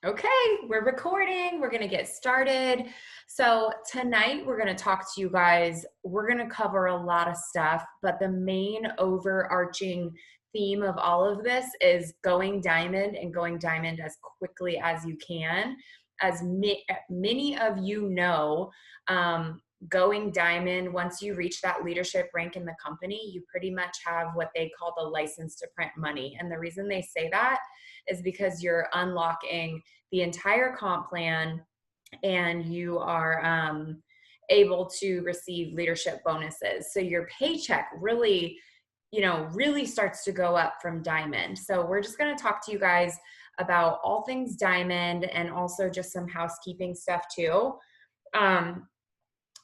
Okay, we're recording. We're going to get started. So, tonight we're going to talk to you guys. We're going to cover a lot of stuff, but the main overarching theme of all of this is going diamond and going diamond as quickly as you can. As many of you know, going diamond, once you reach that leadership rank in the company, you pretty much have what they call the license to print money. And the reason they say that is because you're unlocking the entire comp plan and you are able to receive leadership bonuses. So your paycheck really, really starts to go up from diamond. So we're just going to talk to you guys about all things diamond and also just some housekeeping stuff too.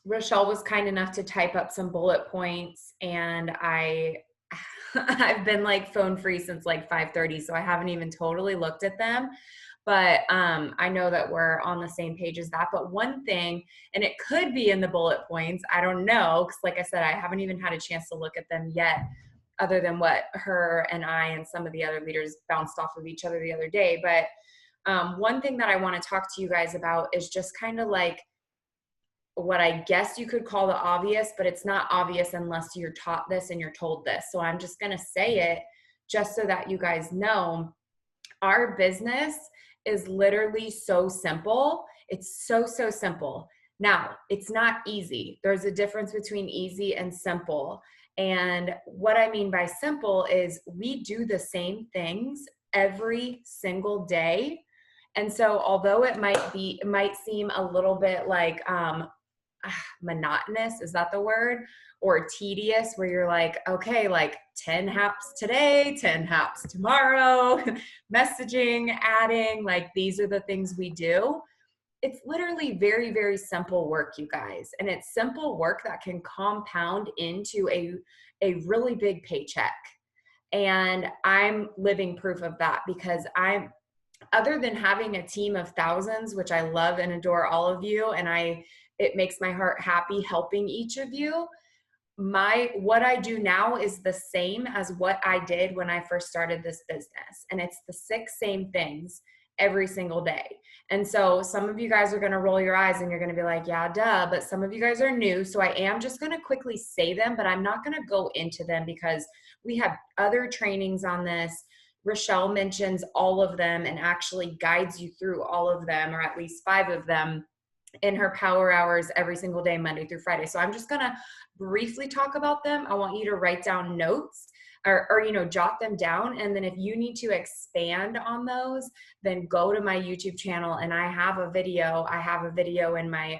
Rochelle was kind enough to type up some bullet points, and I've been like phone free since like 5:30, so I haven't even totally looked at them. But I know that we're on the same page as that. But one thing, and it could be in the bullet points, I don't know, because like I said, I haven't even had a chance to look at them yet, other than what her and I and some of the other leaders bounced off of each other the other day. But one thing that I want to talk to you guys about is just kind of like what I guess you could call the obvious, but it's not obvious unless you're taught this and you're told this. So I'm just going to say it just so that you guys know our business is literally so simple. It's so, so simple. Now, it's not easy. There's a difference between easy and simple. And what I mean by simple is we do the same things every single day. And so although it might seem a little bit like monotonous, is that the word? Or tedious, where you're like, okay, like 10 haps today, 10 haps tomorrow, messaging, adding, like these are the things we do. It's literally very, very simple work, you guys. And it's simple work that can compound into a really big paycheck. And I'm living proof of that because other than having a team of thousands, which I love and adore all of you, and it makes my heart happy helping each of you. What I do now is the same as what I did when I first started this business. And it's the same things every single day. And so some of you guys are going to roll your eyes and you're going to be like, yeah, duh. But some of you guys are new. So I am just going to quickly say them, but I'm not going to go into them because we have other trainings on this. Rochelle mentions all of them and actually guides you through all of them, or at least 5 of them, in her power hours every single day, Monday through Friday. So I'm just going to briefly talk about them. I want you to write down notes or jot them down. And then if you need to expand on those, then go to my YouTube channel. And I have a video in my,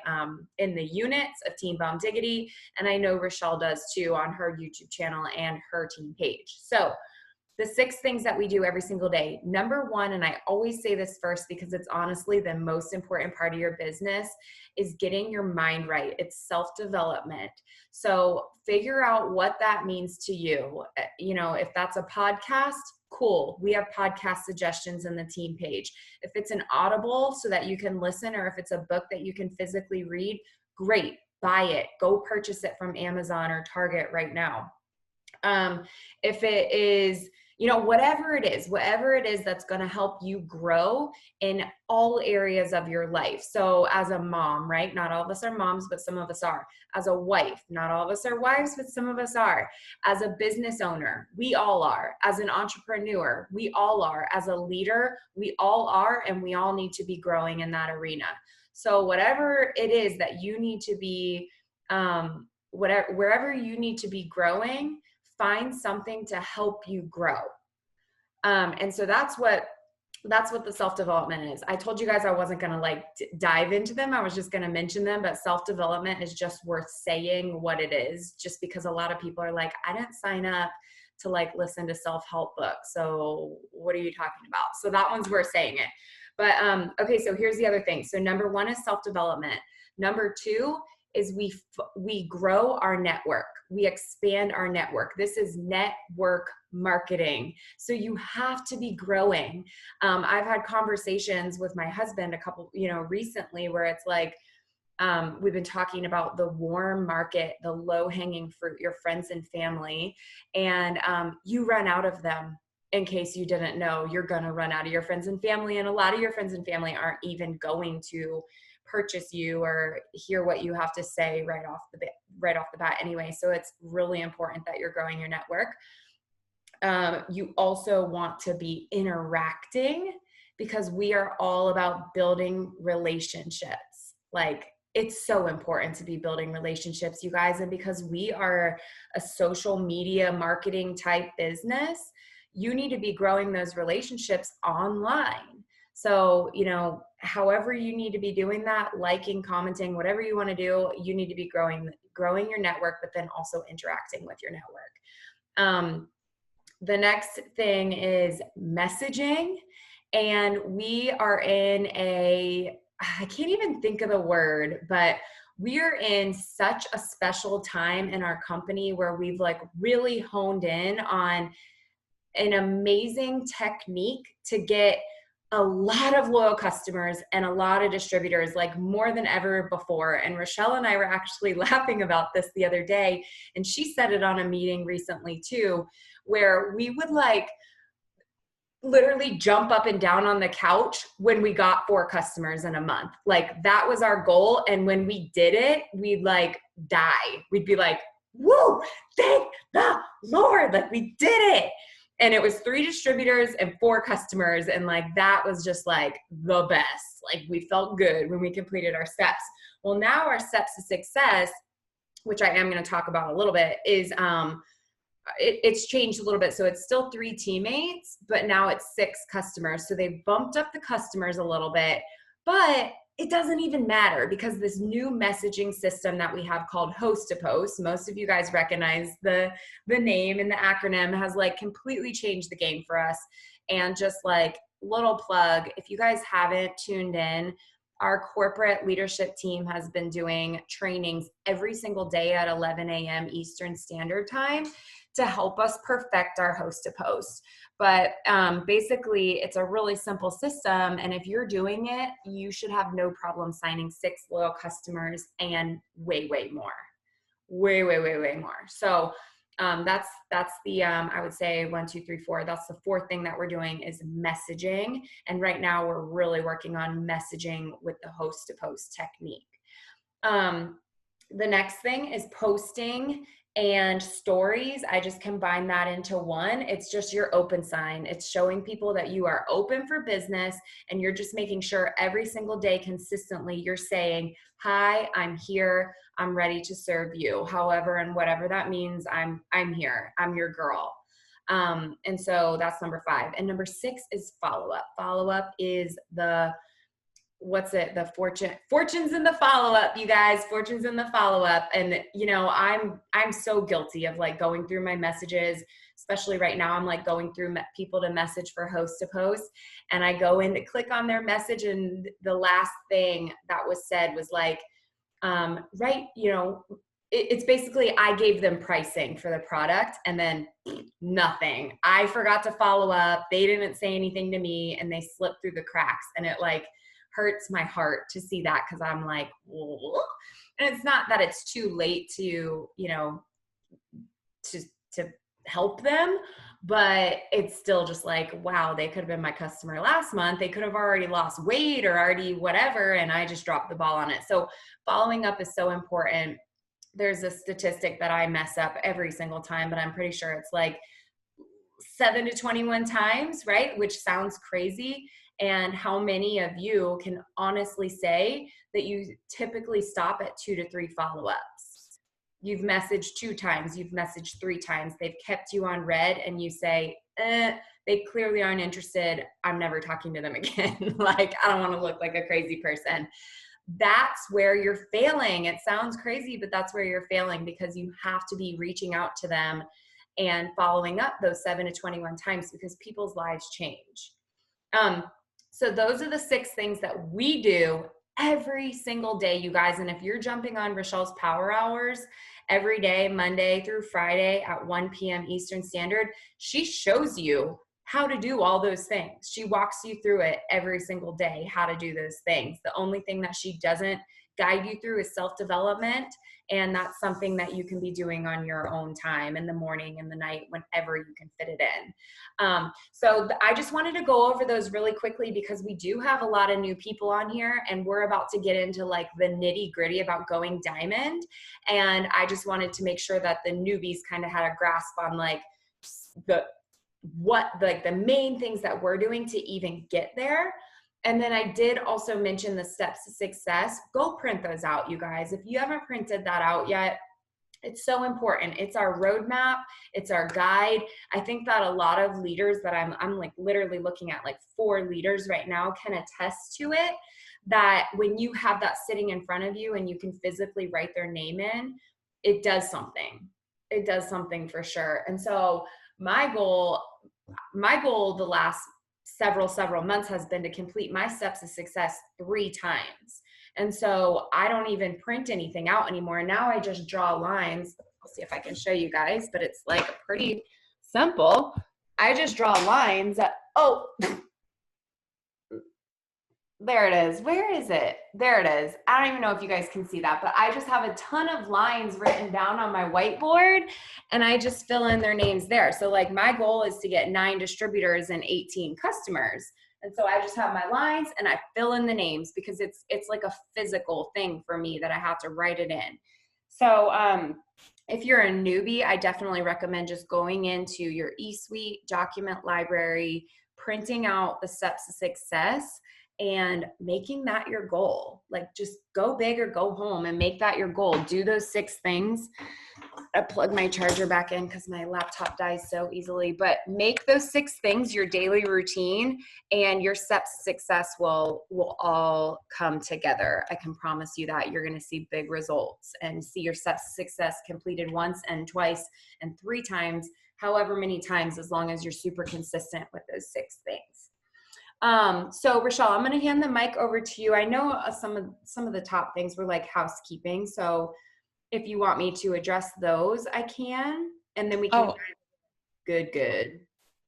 in the units of Team Bomb Diggity. And I know Rochelle does too on her YouTube channel and her team page. So the 6 things that we do every single day. Number 1, and I always say this first because it's honestly the most important part of your business, is getting your mind right. It's self-development. So figure out what that means to you. If that's a podcast, cool. We have podcast suggestions in the team page. If it's an Audible so that you can listen, or if it's a book that you can physically read, great. Buy it. Go purchase it from Amazon or Target right now. If it is, whatever it is that's going to help you grow in all areas of your life. So as a mom, right? Not all of us are moms, but some of us are. As a wife, not all of us are wives, but some of us are. As a business owner, we all are. As an entrepreneur, we all are. As a leader, we all are, and we all need to be growing in that arena. So whatever it is that you need to be, wherever you need to be growing, find something to help you grow. And so that's what the self-development is. I told you guys I wasn't going to dive into them. I was just going to mention them, but self-development is just worth saying what it is, just because a lot of people are like, I didn't sign up to listen to self-help books. So what are you talking about? So that one's worth saying it. But okay, so here's the other thing. So number 1 is self-development. Number 2 is we grow our network. We expand our network. This is network marketing. So you have to be growing. I've had conversations with my husband recently where it's like, we've been talking about the warm market, the low hanging fruit, your friends and family, and you run out of them. in case you didn't know, you're going to run out of your friends and family. And a lot of your friends and family aren't even going to purchase you or hear what you have to say right off the bat anyway. So it's really important that you're growing your network. You also want to be interacting, because we are all about building relationships. Like, it's so important to be building relationships, you guys. And because we are a social media marketing type business, you need to be growing those relationships online. So, however you need to be doing that, liking, commenting, whatever you want to do, you need to be growing your network, but then also interacting with your network. The next thing is messaging. And we are in I can't even think of the word, but we are in such a special time in our company where we've like really honed in on an amazing technique to get a lot of loyal customers and a lot of distributors, like more than ever before. And Rochelle and I were actually laughing about this the other day, and she said it on a meeting recently too, where we would like literally jump up and down on the couch when we got 4 customers in a month. Like, that was our goal. And when we did it, we'd like die. We'd be like, woo, thank the Lord, like we did it. And it was 3 distributors and 4 customers. And like, that was just like the best. Like, we felt good when we completed our steps. Well, now our steps to success, which I am going to talk about a little bit, is it's changed a little bit. So it's still 3 teammates, but now it's 6 customers. So they bumped up the customers a little bit, but it doesn't even matter, because this new messaging system that we have called Host to Post, most of you guys recognize the name and the acronym, has like completely changed the game for us. And just like little plug, if you guys haven't tuned in, our corporate leadership team has been doing trainings every single day at 11 a.m. Eastern Standard Time to help us perfect our Host to Post. But basically, it's a really simple system. And if you're doing it, you should have no problem signing 6 loyal customers and way, way more. Way, way, way, way more. So that's the, I would say 1, 2, 3, 4. That's the 4th thing that we're doing is messaging. And right now we're really working on messaging with the Host to Post technique. The next thing is posting and stories. I just combine that into one. It's just your open sign. It's showing people that you are open for business, and you're just making sure every single day consistently you're saying, hi, I'm here. I'm ready to serve you. However, and whatever that means, I'm here. I'm your girl. And so that's number 5. And number 6 is follow-up. Follow-up is the fortunes in the follow-up, you guys. Fortunes in the follow-up. And I'm so guilty of like going through my messages, especially right now. I'm like going through people to message for Host to Post, and I go in to click on their message, and the last thing that was said was like, it's basically, I gave them pricing for the product and then nothing. I forgot to follow up. They didn't say anything to me, and they slipped through the cracks, and it like hurts my heart to see that, because I'm like, whoa. And it's not that it's too late to help them, but it's still just like, wow, they could have been my customer last month. They could have already lost weight or already whatever, and I just dropped the ball on it. So following up is so important. There's a statistic that I mess up every single time, but I'm pretty sure it's like 7 to 21 times, right? Which sounds crazy. And how many of you can honestly say that you typically stop at 2 to 3 follow-ups? You've messaged 2 times, you've messaged 3 times, they've kept you on red, and you say, they clearly aren't interested. I'm never talking to them again. Like, I don't want to look like a crazy person. That's where you're failing. It sounds crazy, but that's where you're failing, because you have to be reaching out to them and following up those 7 to 21 times, because people's lives change. So those are the 6 things that we do every single day, you guys. And if you're jumping on Rochelle's Power Hours every day, Monday through Friday at 1 p.m. Eastern Standard, she shows you how to do all those things. She walks you through it every single day, how to do those things. The only thing that she doesn't guide you through is self-development. And that's something that you can be doing on your own time in the morning, in the night, whenever you can fit it in. I just wanted to go over those really quickly because we do have a lot of new people on here and we're about to get into like the nitty gritty about going diamond. And I just wanted to make sure that the newbies kind of had a grasp on like the main things that we're doing to even get there. And then I did also mention the steps to success. Go print those out, you guys. If you haven't printed that out yet, it's so important. It's our roadmap. It's our guide. I think that a lot of leaders that I'm like literally looking at, like 4 leaders right now, can attest to it, that when you have that sitting in front of you and you can physically write their name in, it does something. It does something for sure. And so my goal the last several months has been to complete my steps of success 3 times. And so I don't even print anything out anymore. Now I just draw lines. I'll see if I can show you guys, but it's like pretty simple. I just draw lines that, there it is. Where is it? There it is. I don't even know if you guys can see that, but I just have a ton of lines written down on my whiteboard and I just fill in their names there. So like my goal is to get 9 distributors and 18 customers. And so I just have my lines and I fill in the names because it's like a physical thing for me that I have to write it in. So if you're a newbie, I definitely recommend just going into your eSuite document library, printing out the steps to success, and making that your goal. Like just go big or go home and make that your goal. Do those 6 things. I plug my charger back in because my laptop dies so easily, but make those 6 things your daily routine and your steps to success will all come together. I can promise you that you're going to see big results and see your steps to success completed once and twice and 3 times, however many times, as long as you're super consistent with those 6 things. So Rochelle, I'm going to hand the mic over to you. I know some of the top things were like housekeeping. So if you want me to address those, I can, and then we can. Good.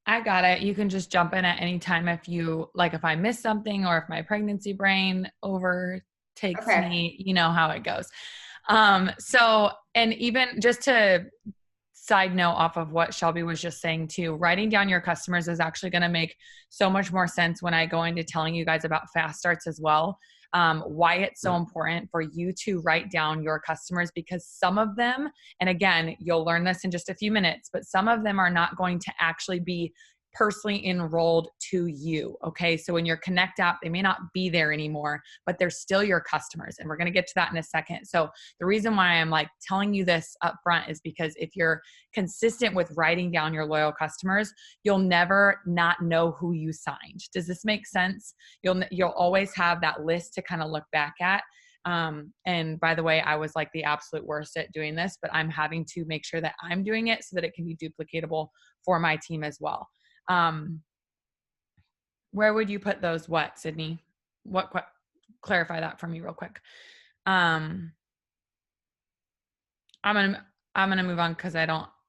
I got it. You can just jump in at any time if I miss something or if my pregnancy brain overtakes me, you know how it goes. And even just to side note off of what Shelby was just saying too, writing down your customers is actually going to make so much more sense when I go into telling you guys about fast starts as well. Why it's so important for you to write down your customers, because some of them, and again, you'll learn this in just a few minutes, but some of them are not going to actually be personally enrolled to you. Okay. So in your Connect app, they may not be there anymore, but they're still your customers. And we're going to get to that in a second. So the reason why I'm like telling you this up front is because if you're consistent with writing down your loyal customers, you'll never not know who you signed. Does this make sense? You'll always have that list to kind of look back at. And by the way, I was like the absolute worst at doing this, but I'm having to make sure that I'm doing it so that it can be duplicatable for my team as well. Where would you put those? What, Sydney? Clarify that for me real quick. I'm going to move on because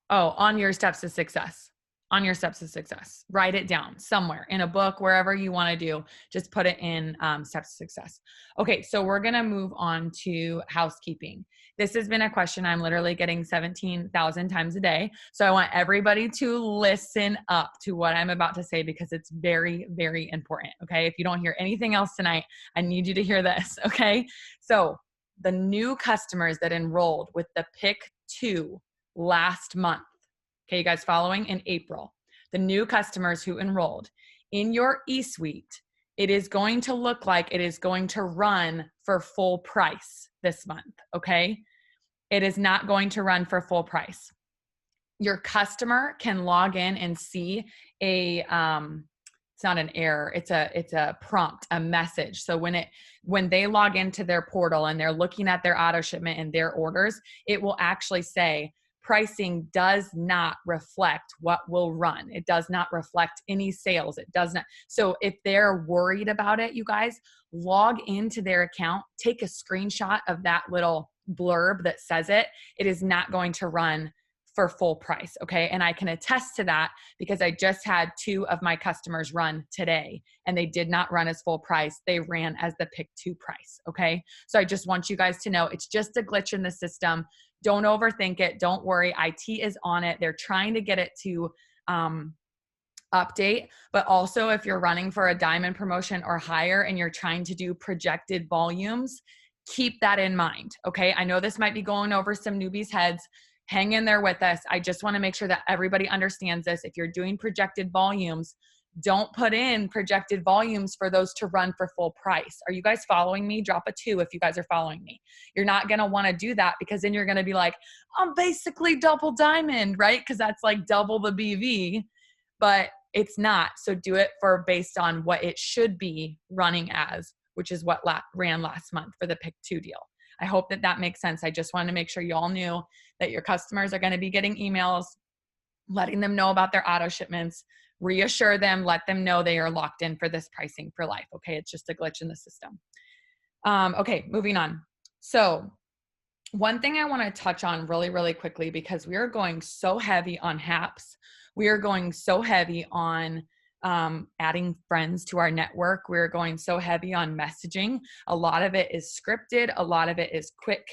on your steps to success. On your steps to success. Write it down somewhere in a book, wherever you want to do. Just put it in steps to success. Okay, so we're going to move on to housekeeping. This has been a question I'm literally getting 17,000 times a day. So I want everybody to listen up to what I'm about to say because it's very, very important. Okay, if you don't hear anything else tonight, I need you to hear this. Okay, so the new customers that enrolled with the Pick 2 last month. Okay, you guys following? In April, the new customers who enrolled in your eSuite, it is going to look like it is going to run for full price this month, okay? It is not going to run for full price. Your customer can log in and see it's not an error, it's a prompt, a message. So when they log into their portal and they're looking at their auto shipment and their orders, it will actually say, pricing does not reflect what will run. It does not reflect any sales. It does not. So if they're worried about it, you guys log into their account, take a screenshot of that little blurb that says it. It is not going to run for full price. Okay. And I can attest to that because I just had 2 of my customers run today and they did not run as full price. They ran as the pick 2 price. Okay. So I just want you guys to know it's just a glitch in the system. Don't overthink it. Don't worry. IT is on it. They're trying to get it to, update. But also if you're running for a diamond promotion or higher and you're trying to do projected volumes, keep that in mind. Okay. I know this might be going over some newbies' heads. Hang in there with us. I just want to make sure that everybody understands this. If you're doing projected volumes, don't put in projected volumes for those to run for full price. Are you guys following me? Drop a 2 if you guys are following me. You're not going to want to do that because then you're going to be like, I'm basically double diamond, right? Because that's like double the BV, but it's not. So do it for based on what it should be running as, which is what ran last month for the pick 2 deal. I hope that that makes sense. I just wanted to make sure you all knew that your customers are going to be getting emails, letting them know about their auto shipments, reassure them, let them know they are locked in for this pricing for life. Okay. It's just a glitch in the system. Okay. Moving on. So one thing I want to touch on really, really quickly, because we are going so heavy on HAPs. We are going so heavy on adding friends to our network. We're going so heavy on messaging. A lot of it is scripted. A lot of it is quick,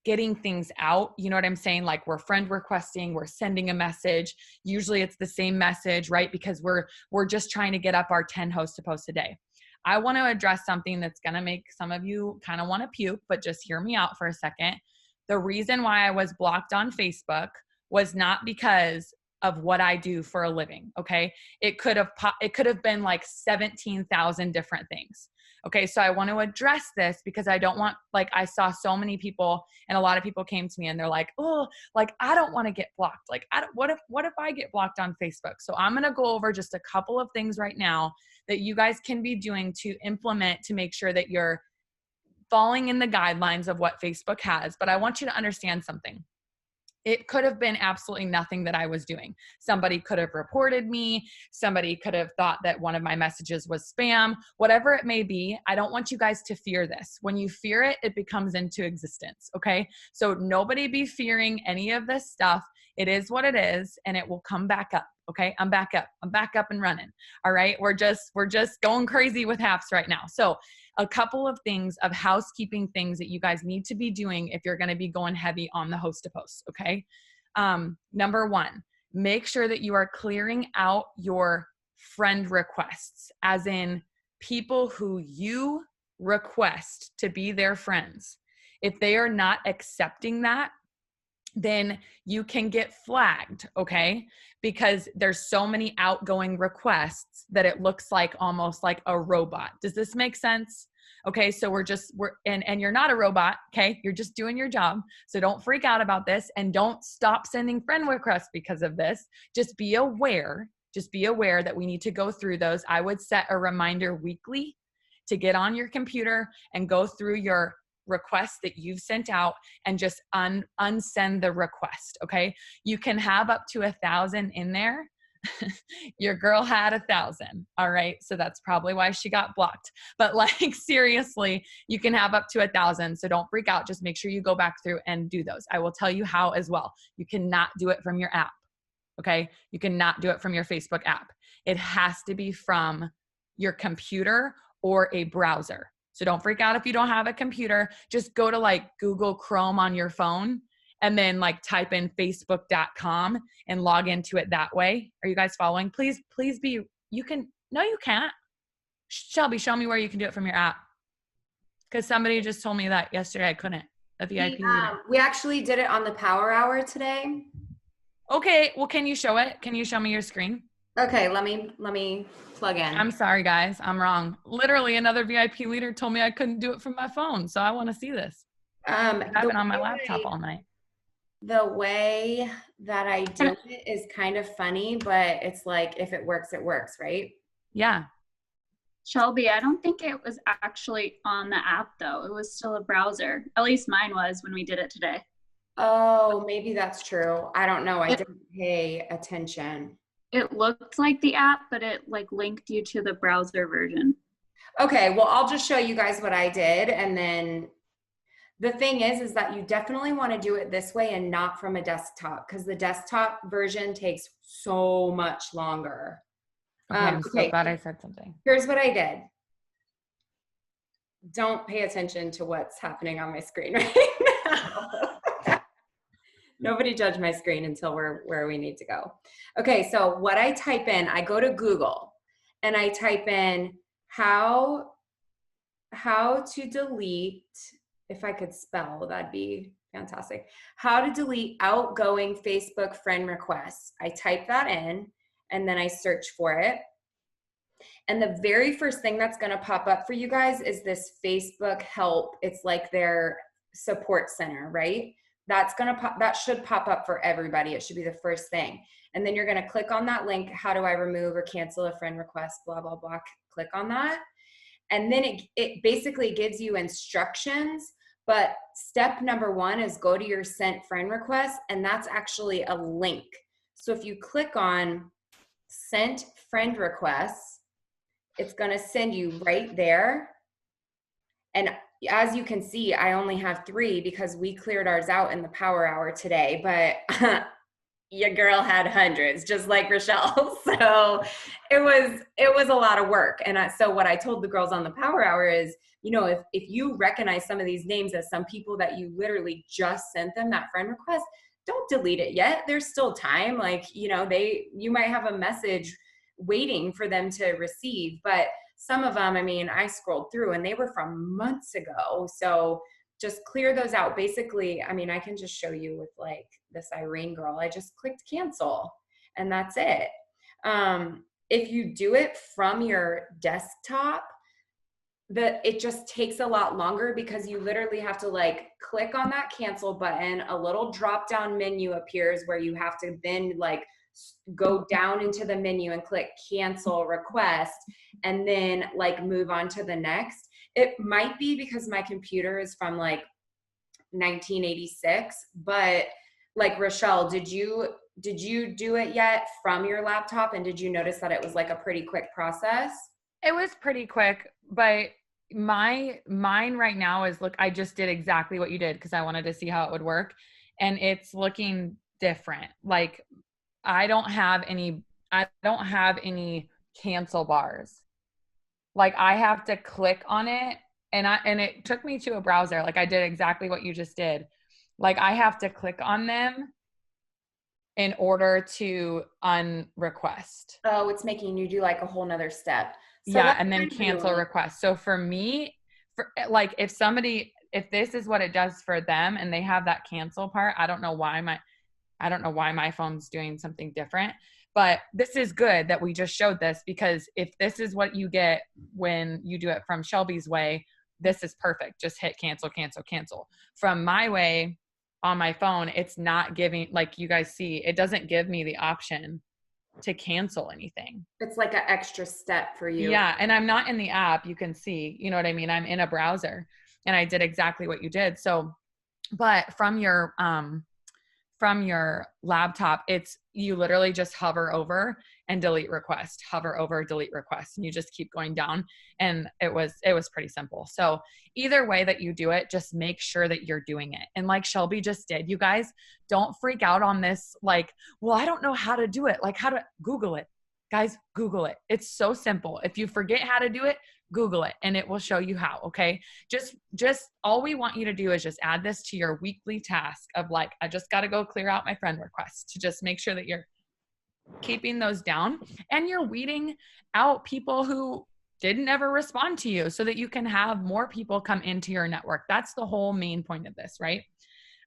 getting things out. You know what I'm saying? Like we're friend requesting, we're sending a message. Usually it's the same message, right? Because we're just trying to get up our 10 hosts to post a day. I want to address something that's going to make some of you kind of want to puke, but just hear me out for a second. The reason why I was blocked on Facebook was not because of what I do for a living. Okay. It could have been like 17,000 different things. Okay. So I want to address this because I don't want, like, I saw so many people and a lot of people came to me and they're like, oh, like, I don't want to get blocked. Like, what if I get blocked on Facebook? So I'm going to go over just a couple of things right now that you guys can be doing to implement to make sure that you're falling in the guidelines of what Facebook has. But I want you to understand something. It could have been absolutely nothing that I was doing. Somebody could have reported me. Somebody could have thought that one of my messages was spam, whatever it may be. I don't want you guys to fear this. When you fear it, it becomes into existence. Okay. So nobody be fearing any of this stuff. It is what it is, and it will come back up. Okay. I'm back up. I'm back up and running. All right. We're just going crazy with HAPs right now. So a couple of things of housekeeping things that you guys need to be doing if you're going to be going heavy on the host to post. Okay. Number 1, make sure that you are clearing out your friend requests, as in people who you request to be their friends. If they are not accepting that, then you can get flagged, okay? Because there's so many outgoing requests that it looks like almost like a robot. Does this make sense? Okay, so and you're not a robot, okay? You're just doing your job. So don't freak out about this and don't stop sending friend requests because of this. Just be aware that we need to go through those. I would set a reminder weekly to get on your computer and go through your requests that you've sent out and just unsend the request. Okay. You can have up to 1,000 in there. Your girl had 1,000. All right. So that's probably why she got blocked. But like, seriously, you can have up to 1,000. So don't freak out. Just make sure you go back through and do those. I will tell you how as well. You cannot do it from your app. Okay. You cannot do it from your Facebook app. It has to be from your computer or a browser. So don't freak out if you don't have a computer. Just go to like Google Chrome on your phone and then like type in facebook.com and log into it that way. Are you guys following? Please be, you can't. Shelby, show me where you can do it from your app. Because somebody just told me that yesterday I couldn't. A VIP leader. We actually did it on the Power Hour today. Okay, well, can you show it? Can you show me your screen? Okay, let me plug in. I'm sorry, guys. I'm wrong. Literally, another VIP leader told me I couldn't do it from my phone. So I want to see this. I've been on my laptop all night. The way that I do it is kind of funny, but it's like, if it works, it works, right? Yeah. Shelby, I don't think it was actually on the app, though. It was still a browser. At least mine was when we did it today. Oh, maybe that's true. I don't know. I didn't pay attention. It looked like the app, but it like linked you to the browser version. Okay, well, I'll just show you guys what I did. And then The thing is that you definitely want to do it this way and not from a desktop, because the desktop version takes so much longer. Okay, I'm so glad I said something. Here's what I did. Don't pay attention to what's happening on my screen right now. Nobody judge my screen until we're where we need to go. Okay, so what I type in, I go to Google and I type in how to delete, if I could spell, that'd be fantastic. How to delete outgoing Facebook friend requests. I type that in and then I search for it. And the very first thing that's going to pop up for you guys is this Facebook help. It's like their support center, right? That's going to pop, that should pop up for everybody. It should be the first thing. And then you're going to click on that link. How do I remove or cancel a friend request? Blah, blah, blah. Click on that. And then it basically gives you instructions. But step number one is go to your sent friend request. And that's actually a link. So if you click on sent friend requests, it's going to send you right there. And as you can see, I only have 3 because we cleared ours out in the power hour today, but your girl had hundreds, just like Rochelle. So it was a lot of work. And so what I told the girls on the power hour is, you know, if you recognize some of these names as some people that you literally just sent them that friend request, don't delete it yet. There's still time. Like, you know, you might have a message waiting for them to receive, but some of them, I mean, I scrolled through and they were from months ago. So just clear those out. Basically, I mean, I can just show you with like this Irene girl. I just clicked cancel and that's it. If you do it from your desktop, it just takes a lot longer because you literally have to like click on that cancel button. A little drop down menu appears where you have to then like go down into the menu and click cancel request and then like move on to the next. It might be because my computer is from like 1986, but like Rochelle, did you do it yet from your laptop? And did you notice that it was like a pretty quick process? It was pretty quick, but mine right now is, look, I just did exactly what you did because I wanted to see how it would work. And it's looking different. Like I don't have any cancel bars. Like I have to click on it and it took me to a browser. Like I did exactly what you just did. Like I have to click on them in order to unrequest. Oh, it's making you do like a whole nother step. So yeah. And then cancel request. So for me, like if this is what it does for them and they have that cancel part, I don't know why my phone's doing something different, but this is good that we just showed this, because if this is what you get when you do it from Shelby's way, this is perfect. Just hit cancel, cancel, cancel. From my way on my phone, it's not giving, like you guys see, it doesn't give me the option to cancel anything. It's like an extra step for you. Yeah. And I'm not in the app. You can see, you know what I mean? I'm in a browser and I did exactly what you did. So, but from your laptop, you literally just hover over and delete request, hover over, delete request. And you just keep going down. And it was pretty simple. So either way that you do it, just make sure that you're doing it. And like Shelby just did, you guys don't freak out on this. Like, well, I don't know how to do it. Like Google it, guys, Google it. It's so simple. If you forget how to do it, Google it and it will show you how. Okay. Just all we want you to do is just add this to your weekly task of like, I just got to go clear out my friend requests, to just make sure that you're keeping those down and you're weeding out people who didn't ever respond to you so that you can have more people come into your network. That's the whole main point of this, right?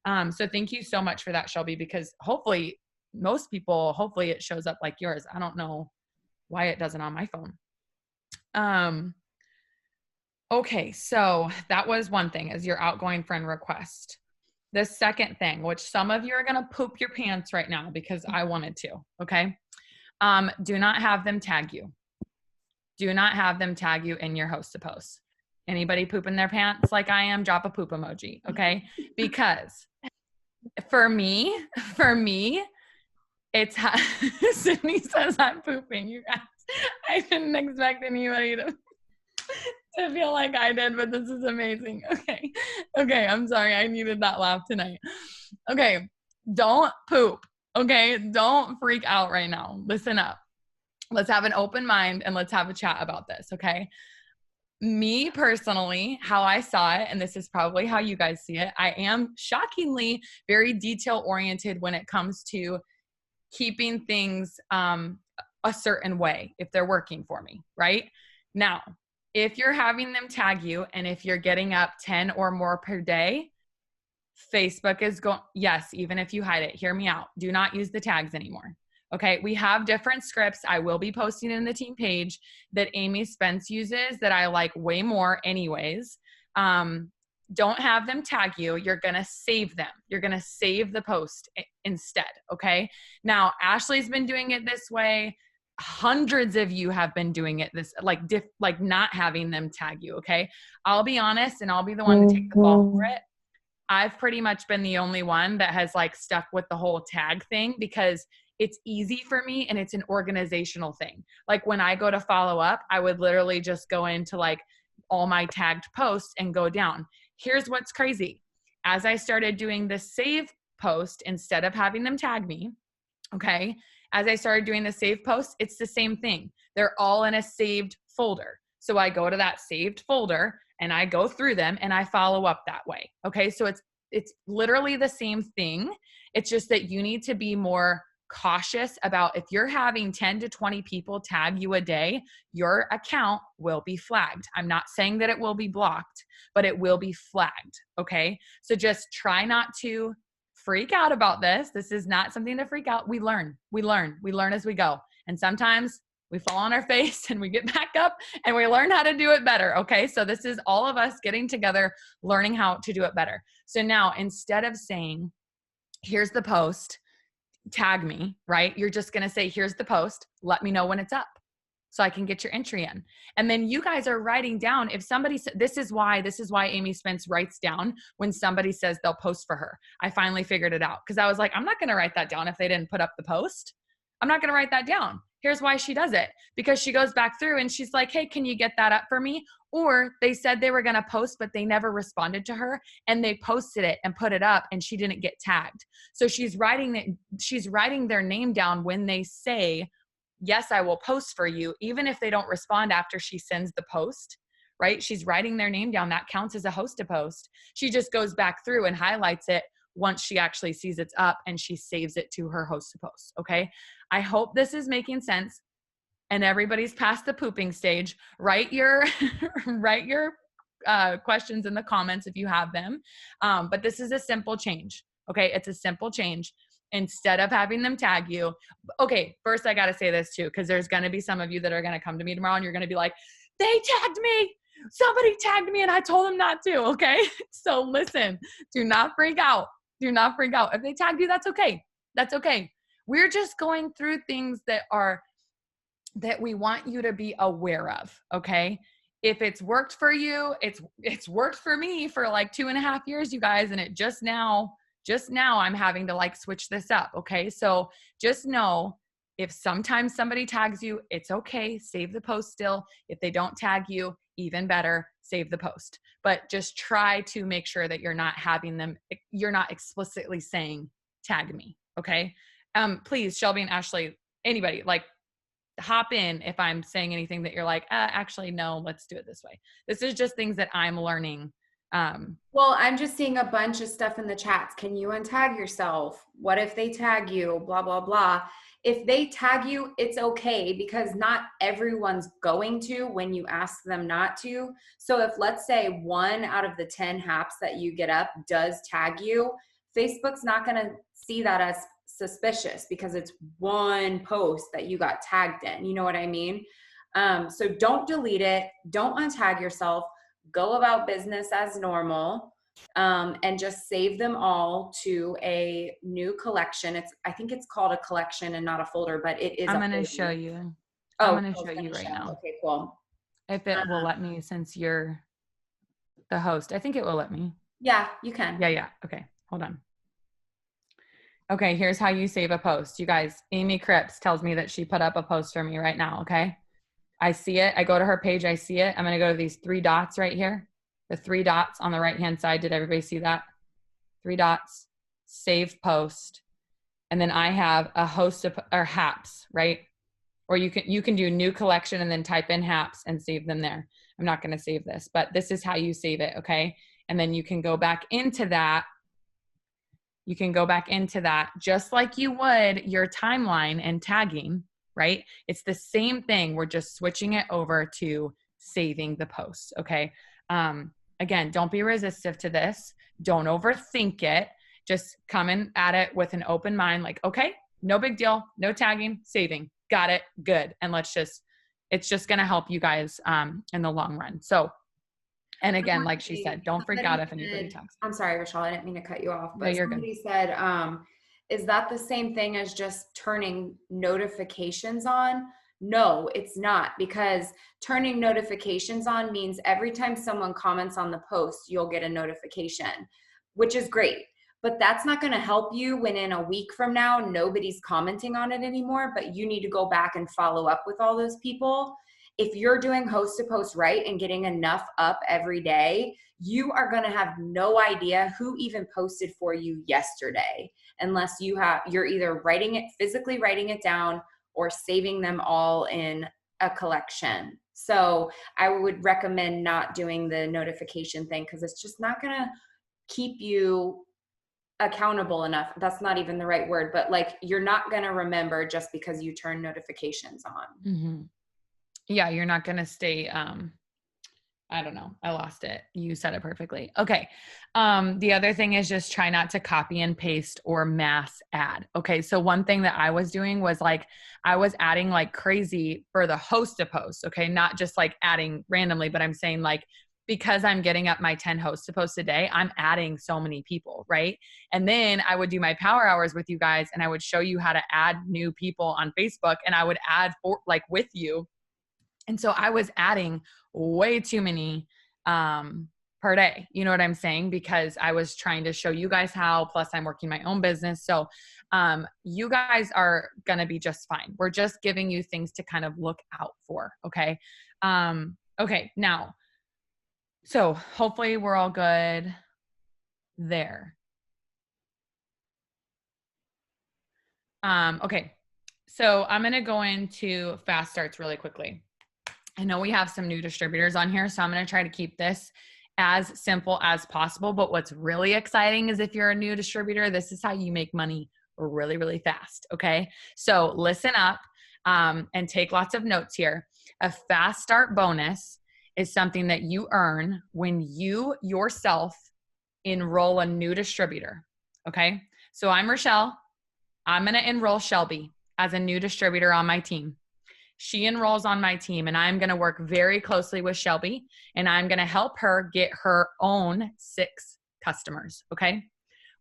So thank you so much for that, Shelby, because hopefully it shows up like yours. I don't know why it doesn't on my phone. Okay, so that was one thing, is your outgoing friend request. The second thing, which some of you are going to poop your pants right now because I wanted to, okay? Do not have them tag you. Do not have them tag you in your host to post. Anybody pooping their pants like I am, drop a poop emoji, okay? Because for me, it's Sydney says I'm pooping, you guys. I didn't expect anybody to feel like I did, but this is amazing. Okay. Okay. I'm sorry. I needed that laugh tonight. Okay. Don't poop. Okay. Don't freak out right now. Listen up. Let's have an open mind and let's have a chat about this. Okay. Me personally, how I saw it, and this is probably how you guys see it, I am shockingly very detail oriented when it comes to keeping things a certain way if they're working for me, right? Now, if you're having them tag you and if you're getting up 10 or more per day, Facebook is going, yes, even if you hide it, hear me out. Do not use the tags anymore. Okay, we have different scripts. I will be posting in the team page that Amy Spence uses that I like way more anyways. Don't have them tag you. You're going to save them. You're going to save the post instead. Okay. Now, Ashley's been doing it this way. Hundreds of you have been doing it this, like not having them tag you. Okay. I'll be honest and I'll be the one to take the fall for it. I've pretty much been the only one that has like stuck with the whole tag thing because it's easy for me and it's an organizational thing. Like when I go to follow up, I would literally just go into like all my tagged posts and go down. Here's what's crazy. As I started doing the save post instead of having them tag me, okay, as I started doing the save posts, it's the same thing. They're all in a saved folder. So I go to that saved folder and I go through them and I follow up that way. Okay, so it's literally the same thing. It's just that you need to be more cautious about if you're having 10 to 20 people tag you a day, your account will be flagged. I'm not saying that it will be blocked, but it will be flagged. Okay. So just try not to freak out about this. This is not something to freak out. We learn as we go. And sometimes we fall on our face and we get back up and we learn how to do it better. Okay. So this is all of us getting together, learning how to do it better. So now instead of saying, here's the post, tag me, right? You're just going to say, here's the post. Let me know when it's up so I can get your entry in. And then you guys are writing down, if somebody said, this is why Amy Spence writes down when somebody says they'll post for her. I finally figured it out because I was like, I'm not going to write that down if they didn't put up the post. I'm not going to write that down. Here's why she does it. Because she goes back through and she's like, hey, can you get that up for me? Or they said they were going to post, but they never responded to her and they posted it and put it up and she didn't get tagged. So she's writing their name down when they say, yes, I will post for you, even if they don't respond after she sends the post, right? She's writing their name down. That counts as a host to post. She just goes back through and highlights it once she actually sees it's up and she saves it to her host to post. Okay. I hope this is making sense. And everybody's past the pooping stage. Write your questions in the comments if you have them. But this is a simple change. Okay. It's a simple change. Instead of having them tag you. Okay. First I got to say this too, because there's going to be some of you that are going to come to me tomorrow and you're going to be like, they tagged me. Somebody tagged me and I told them not to. Okay. So listen, do not freak out. Do not freak out. If they tagged you, that's okay. That's okay. We're just going through things that we want you to be aware of. Okay. If it's worked for you, it's worked for me for like 2.5 years, you guys. And it just now I'm having to like switch this up. Okay. So just know if sometimes somebody tags you, it's okay. Save the post still. If they don't tag you, even better, save the post. But just try to make sure that you're not explicitly saying tag me. Okay. Please, Shelby and Ashley, anybody, like hop in if I'm saying anything that you're like, actually, no, let's do it this way. This is just things that I'm learning. Well, I'm just seeing a bunch of stuff in the chats. Can you untag yourself? What if they tag you? Blah, blah, blah. If they tag you, it's okay because not everyone's going to when you ask them not to. So if let's say 1 out of the 10 haps that you get up does tag you, Facebook's not going to see that as suspicious because it's one post that you got tagged in. You know what I mean? So don't delete it. Don't untag yourself. Go about business as normal. And just save them all to a new collection. I think it's called a collection and not a folder, but it is. I'm going to show you. Oh, I'm going to show you right now. Okay, cool. If it will let me, since you're the host, I think it will let me. Yeah, you can. Yeah. Okay. Hold on. Okay. Here's how you save a post. You guys, Amy Cripps tells me that she put up a post for me right now. Okay. I see it. I go to her page. I see it. I'm going to go to these 3 dots right here. The 3 dots on the right-hand side. Did everybody see that? 3 dots, save post. And then I have a host of, or HAPs, right? Or you can do new collection and then type in HAPs and save them there. I'm not going to save this, but this is how you save it. Okay. And then you can go back into that. You can go back into that just like you would your timeline and tagging, right? It's the same thing. We're just switching it over to saving the posts. Okay. Again, don't be resistive to this. Don't overthink it. Just come in at it with an open mind. Like, okay, no big deal. No tagging, saving. Got it. Good. And it's just going to help you guys, in the long run. So, and again, like she said, don't freak out if anybody talks. I'm sorry, Rochelle, I didn't mean to cut you off, but No, you're somebody good. said, is that the same thing as just turning notifications on? No, it's not, because turning notifications on means every time someone comments on the post, you'll get a notification, which is great. But that's not going to help you when in a week from now, nobody's commenting on it anymore, but you need to go back and follow up with all those people. If you're doing host to post right and getting enough up every day, you are going to have no idea who even posted for you yesterday, unless you're either physically writing it down or saving them all in a collection. So I would recommend not doing the notification thing, because it's just not going to keep you accountable enough. That's not even the right word, but like, you're not going to remember just because you turn notifications on. Mm-hmm. Yeah. You're not going to stay, I don't know. I lost it. You said it perfectly. Okay. The other thing is just try not to copy and paste or mass add. Okay. So one thing that I was doing was like, I was adding like crazy for the host to post. Okay. Not just like adding randomly, but I'm saying like, because I'm getting up my 10 hosts to post a day, I'm adding so many people, right? And then I would do my power hours with you guys, and I would show you how to add new people on Facebook, and I would add with you. And so I was adding way too many per day. You know what I'm saying? Because I was trying to show you guys how, plus I'm working my own business. So you guys are going to be just fine. We're just giving you things to kind of look out for. Okay. Okay. Now, so hopefully we're all good there. Okay. So I'm going to go into fast starts really quickly. I know we have some new distributors on here, so I'm going to try to keep this as simple as possible. But what's really exciting is if you're a new distributor, this is how you make money really, really fast. Okay. So listen up and take lots of notes here. A fast start bonus is something that you earn when you yourself enroll a new distributor. Okay. So I'm Rochelle. I'm going to enroll Shelby as a new distributor on my team. She enrolls on my team, and I'm going to work very closely with Shelby, and I'm going to help her get her own 6 customers. Okay.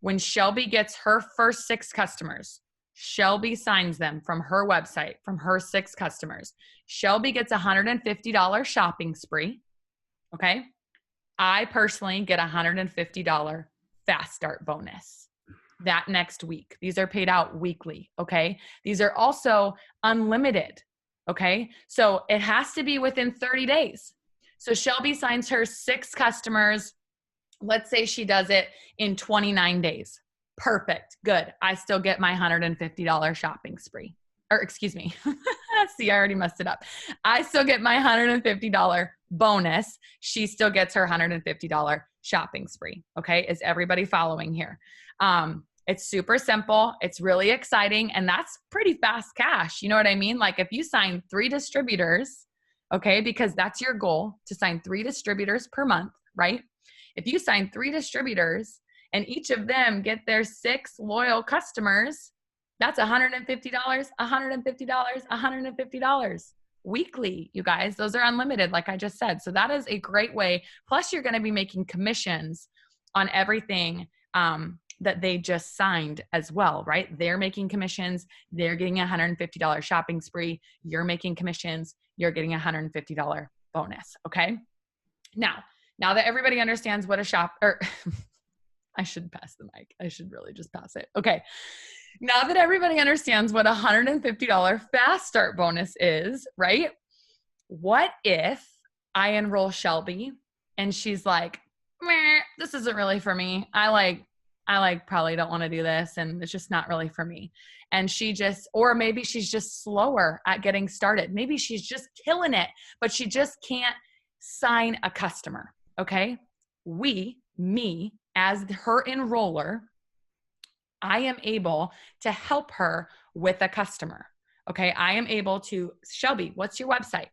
When Shelby gets her first 6 customers, Shelby signs them from her website, from her 6 customers. Shelby gets a $150 shopping spree. Okay. I personally get a $150 fast start bonus that next week. These are paid out weekly. Okay. These are also unlimited. Okay. So it has to be within 30 days. So Shelby signs her 6 customers. Let's say she does it in 29 days. Perfect. Good. I still get my $150 shopping spree. Or excuse me. See, I already messed it up. I still get my $150 bonus. She still gets her $150 shopping spree. Okay. Is everybody following here? It's super simple. It's really exciting. And that's pretty fast cash. You know what I mean? Like if you sign 3 distributors, okay, because that's your goal, to sign 3 distributors per month, right? If you sign 3 distributors and each of them get their 6 loyal customers, that's $150, $150, $150 weekly, you guys. Those are unlimited, like I just said. So that is a great way. Plus, you're going to be making commissions on everything that they just signed as well, right? They're making commissions. They're getting a $150 shopping spree. You're making commissions. You're getting a $150 bonus, okay? Now that everybody understands what I should pass the mic. I should really just pass it. Okay. Now that everybody understands what a $150 fast start bonus is, right? what if I enroll Shelby and she's like, meh, this isn't really for me. I probably don't want to do this and it's just not really for me. And or maybe she's just slower at getting started. Maybe she's just killing it, but she just can't sign a customer. Okay. Me as her enroller, I am able to help her with a customer. Okay. I am able to, Shelby, what's your website?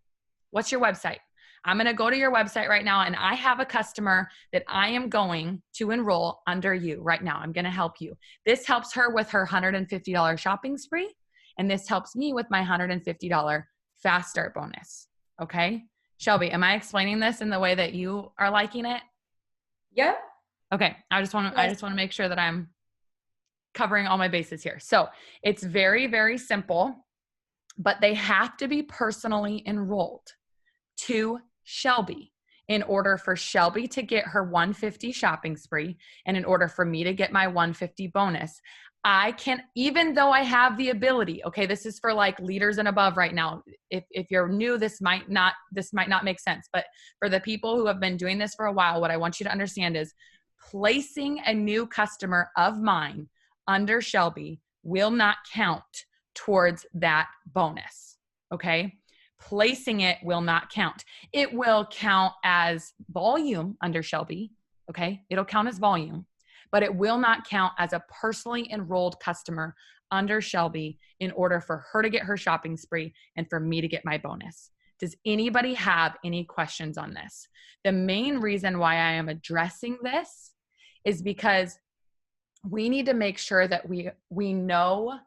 What's your website? I'm going to go to your website right now and I have a customer that I am going to enroll under you right now. I'm going to help you. This helps her with her $150 shopping spree. And this helps me with my $150 fast start bonus. Okay. Shelby, am I explaining this in the way that you are liking it? Yeah. Okay. I just want to make sure that I'm covering all my bases here. So it's very, very simple, but they have to be personally enrolled to Shelby in order for Shelby to get her 150 shopping spree. And in order for me to get my 150 bonus, I can, even though I have the ability, okay, this is for like leaders and above right now. If you're new, this might not make sense, but for the people who have been doing this for a while, what I want you to understand is placing a new customer of mine under Shelby will not count towards that bonus. Okay. Placing it will not count. It will count as volume under Shelby. Okay. It'll count as volume, but it will not count as a personally enrolled customer under Shelby in order for her to get her shopping spree and for me to get my bonus. Does anybody have any questions on this? The main reason why I am addressing this is because we need to make sure that we know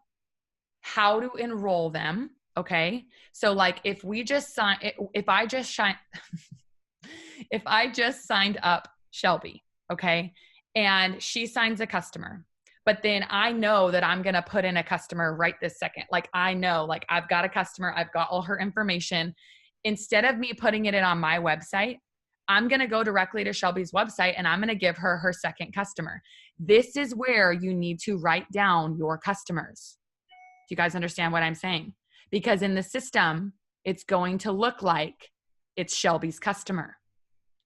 how to enroll them. Okay. So like if I just signed up Shelby, okay, and she signs a customer, but then I know that I'm going to put in a customer right this second. Like I know, like I've got a customer, I've got all her information. Instead of me putting it in on my website, I'm going to go directly to Shelby's website and I'm going to give her her second customer. This is where you need to write down your customers. Do you guys understand what I'm saying? Because in the system, it's going to look like it's Shelby's customer.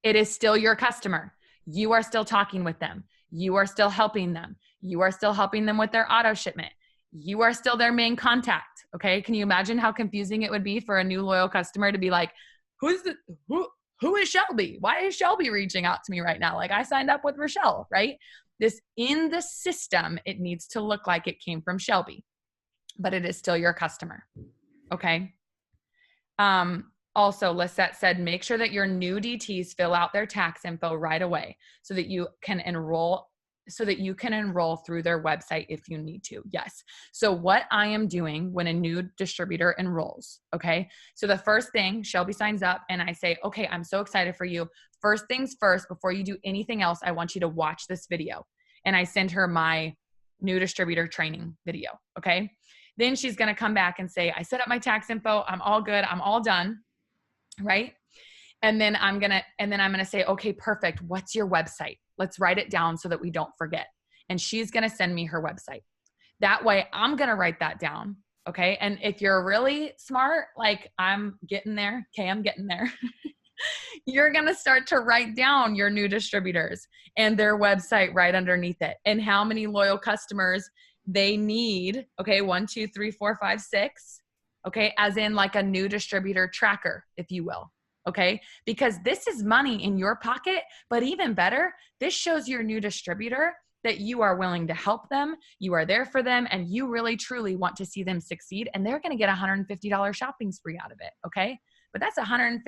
It is still your customer. You are still talking with them. You are still helping them. You are still helping them with their auto shipment. You are still their main contact. Okay. Can you imagine how confusing it would be for a new loyal customer to be like, who is Shelby? Why is Shelby reaching out to me right now? Like I signed up with Rochelle, right? This in the system, it needs to look like it came from Shelby, but it is still your customer. Okay. Also, Lisette said, make sure that your new DTs fill out their tax info right away so that you can enroll through their website if you need to. Yes. So what I am doing when a new distributor enrolls, okay? So the first thing, Shelby signs up and I say, okay, I'm so excited for you. First things first, before you do anything else, I want you to watch this video. And I send her my new distributor training video, okay? Then she's going to come back and say, I set up my tax info. I'm all good. I'm all done. Right. And then I'm going to say, okay, perfect. What's your website? Let's write it down so that we don't forget. And she's going to send me her website. That way I'm going to write that down. Okay. And if you're really smart, like I'm getting there. Okay. I'm getting there. You're going to start to write down your new distributors and their website right underneath it and how many loyal customers they need. Okay. 1, 2, 3, 4, 5, 6. Okay. As in like a new distributor tracker, if you will. Okay. Because this is money in your pocket, but even better, this shows your new distributor that you are willing to help them. You are there for them and you really truly want to see them succeed. And they're going to get $150 shopping spree out of it. Okay. But that's $150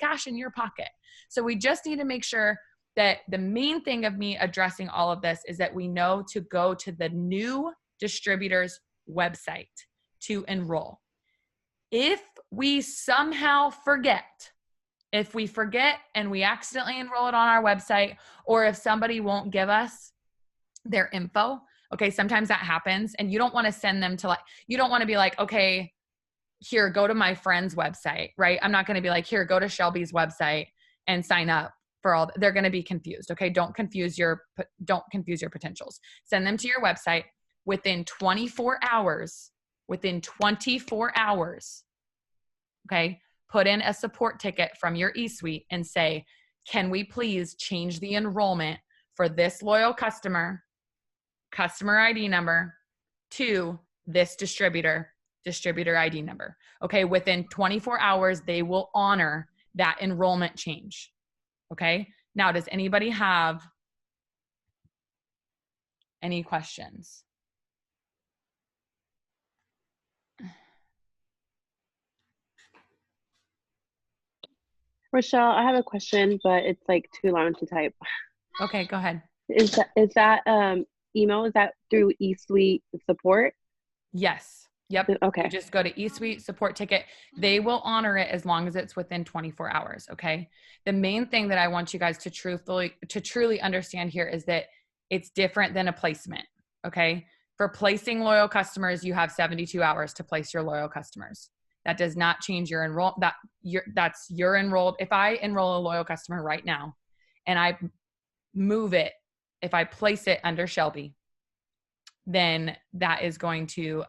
cash in your pocket. So we just need to make sure that the main thing of me addressing all of this is that we know to go to the new distributor's website to enroll. If we somehow forget, and we accidentally enroll it on our website, or if somebody won't give us their info, okay, sometimes that happens and you don't want to send them to you don't want to be like, okay, here, go to my friend's website, right? I'm not going to be like, here, go to Shelby's website and sign up for all. They're going to be confused. Okay. Don't confuse your potentials. Send them to your website within 24 hours. Okay. put in a support ticket from your eSuite and say, can we please change the enrollment for this loyal customer ID number to this distributor ID number. Okay, within 24 hours, they will honor that enrollment change. Okay, now does anybody have any questions? Rochelle, I have a question, but it's like too long to type. Okay, go ahead. Is that email, is that through eSuite support? Yes. Yep. Okay. You just go to eSuite support ticket. They will honor it as long as it's within 24 hours. Okay. The main thing that I want you guys to truly understand here is that it's different than a placement. Okay. For placing loyal customers, you have 72 hours to place your loyal customers. That does not change your you're enrolled. If I enroll a loyal customer right now and I move it, if I place it under Shelby, then that is going to,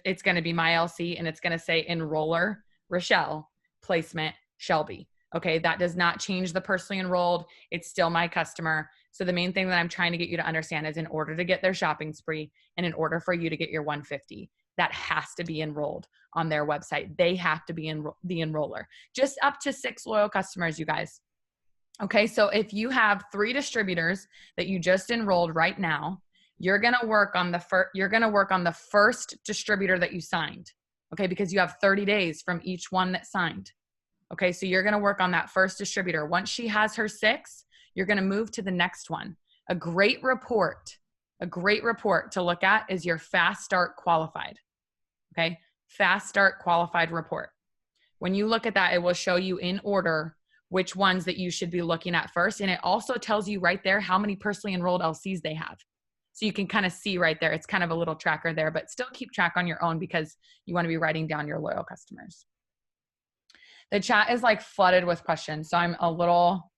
it's going to be my LC and it's going to say enroller Rochelle, placement Shelby. Okay. That does not change the personally enrolled. It's still my customer. So the main thing that I'm trying to get you to understand is in order to get their shopping spree and in order for you to get your 150, that has to be enrolled on their website. They have to be the enroller. Just up to 6 loyal customers, you guys. Okay. So if you have 3 distributors that you just enrolled right now, you're going to work on the first distributor that you signed. Okay. Because you have 30 days from each one that signed. Okay. So you're going to work on that first distributor. Once she has her 6, you're going to move to the next one. A great report to look at is your Fast Start Qualified. Okay. Fast Start Qualified report. When you look at that, it will show you in order which ones that you should be looking at first. And it also tells you right there how many personally enrolled LCs they have. So you can kind of see right there. It's kind of a little tracker there, but still keep track on your own because you want to be writing down your loyal customers. The chat is like flooded with questions. So I'm a little